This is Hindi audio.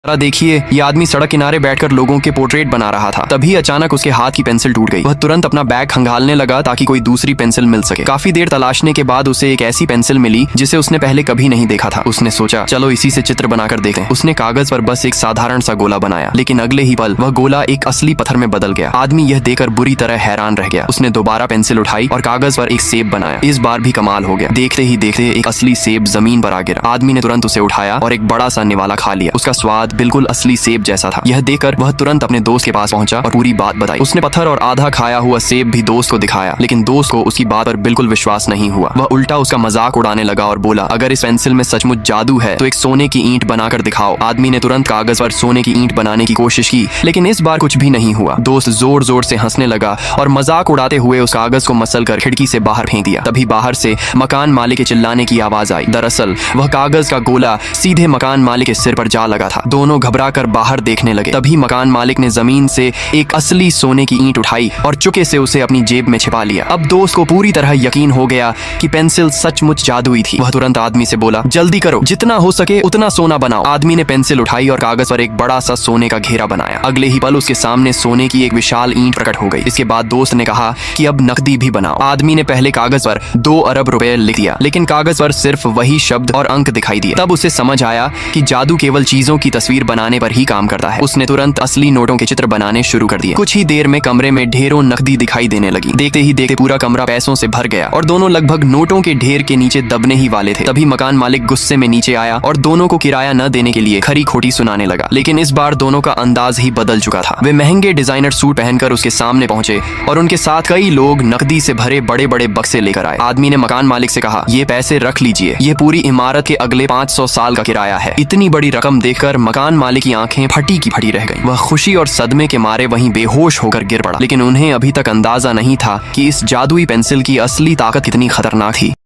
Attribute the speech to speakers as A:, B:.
A: देखिए, ये आदमी सड़क किनारे बैठकर लोगों के पोर्ट्रेट बना रहा था। तभी अचानक उसके हाथ की पेंसिल टूट गई। वह तुरंत अपना बैग खंगालने लगा ताकि कोई दूसरी पेंसिल मिल सके। काफी देर तलाशने के बाद उसे एक ऐसी पेंसिल मिली जिसे उसने पहले कभी नहीं देखा था। उसने सोचा, चलो इसी से चित्र बनाकर देखें। उसने कागज पर बस एक साधारण सा गोला बनाया, लेकिन अगले ही पल वह गोला एक असली पत्थर में बदल गया। आदमी यह देखकर बुरी तरह हैरान रह गया। उसने दोबारा पेंसिल उठाई और कागज पर एक सेब बनाया। इस बार भी कमाल हो गया। देखते ही देखते एक असली सेब जमीन पर आ गिरा। आदमी ने तुरंत उसे उठाया और एक बड़ा सा निवाला खा लिया। उसका स्वाद बिल्कुल असली सेब जैसा था। यह देखकर वह तुरंत अपने दोस्त के पास पहुंचा और पूरी बात बताई। उसने पत्थर और आधा खाया हुआ सेब भी दोस्त को दिखाया, लेकिन दोस्त को उसकी बात पर बिल्कुल विश्वास नहीं हुआ। वह उल्टा उसका मजाक उड़ाने लगा और बोला, अगर इस पेंसिल में सचमुच जादू है तो एक सोने की ईंट बनाकर दिखाओ। आदमी ने तुरंत कागज पर सोने की ईंट बनाने की कोशिश की, लेकिन इस बार कुछ भी नहीं हुआ। दोस्त जोर जोर से हंसने लगा और मजाक उड़ाते हुए उस कागज को मसलकर खिड़की से बाहर फेंक दिया। तभी बाहर से मकान मालिक के चिल्लाने की आवाज आई। दरअसल वह कागज का गोला सीधे मकान मालिक के सिर पर जा लगा था। दोनों घबराकर बाहर देखने लगे। तभी मकान मालिक ने जमीन से एक असली सोने की ईंट उठाई और चुपके से उसे अपनी जेब में छिपा लिया। अब दोस्त को पूरी तरह यकीन हो गया कि पेंसिल सचमुच जादुई थी। वह तुरंत आदमी से बोला, जल्दी करो, जितना हो सके उतना सोना बनाओ। आदमी ने पेंसिल उठाई और कागज पर एक बड़ा सा सोने का घेरा बनाया। अगले ही पल उसके सामने सोने की एक विशाल ईंट प्रकट हो गई। इसके बाद दोस्त ने कहा कि अब नकदी भी बनाओ। आदमी ने पहले कागज पर 2 अरब रुपए लिख दिया, लेकिन कागज पर सिर्फ वही शब्द और अंक दिखाई दिए। तब उसे समझ आया कि जादू केवल चीजों की तस्वीर बनाने पर ही काम करता है। उसने तुरंत असली नोटों के चित्र बनाने शुरू कर दिए। कुछ ही देर में कमरे में ढेरों नकदी दिखाई देने लगी। देखते ही देखते पूरा कमरा पैसों से भर गया और दोनों लगभग नोटों के ढेर के नीचे दबने ही वाले थे। तभी मकान मालिक गुस्से में नीचे आया और दोनों को किराया न देने के लिए खरी खोटी सुनाने लगा। लेकिन इस बार दोनों का अंदाज ही बदल चुका था। वे महंगे डिजाइनर सूट पहनकर उसके सामने पहुंचे और उनके साथ कई लोग नकदी से भरे बड़े बड़े बक्से लेकर आए। आदमी ने मकान मालिक से कहा, ये पैसे रख लीजिए, ये पूरी इमारत के अगले 500 साल का किराया है। इतनी बड़ी रकम देखकर मकान मालिक की आंखें फटी की फटी रह गईं। वह खुशी और सदमे के मारे वहीं बेहोश होकर गिर पड़ा। लेकिन उन्हें अभी तक अंदाजा नहीं था कि इस जादुई पेंसिल की असली ताकत कितनी खतरनाक थी।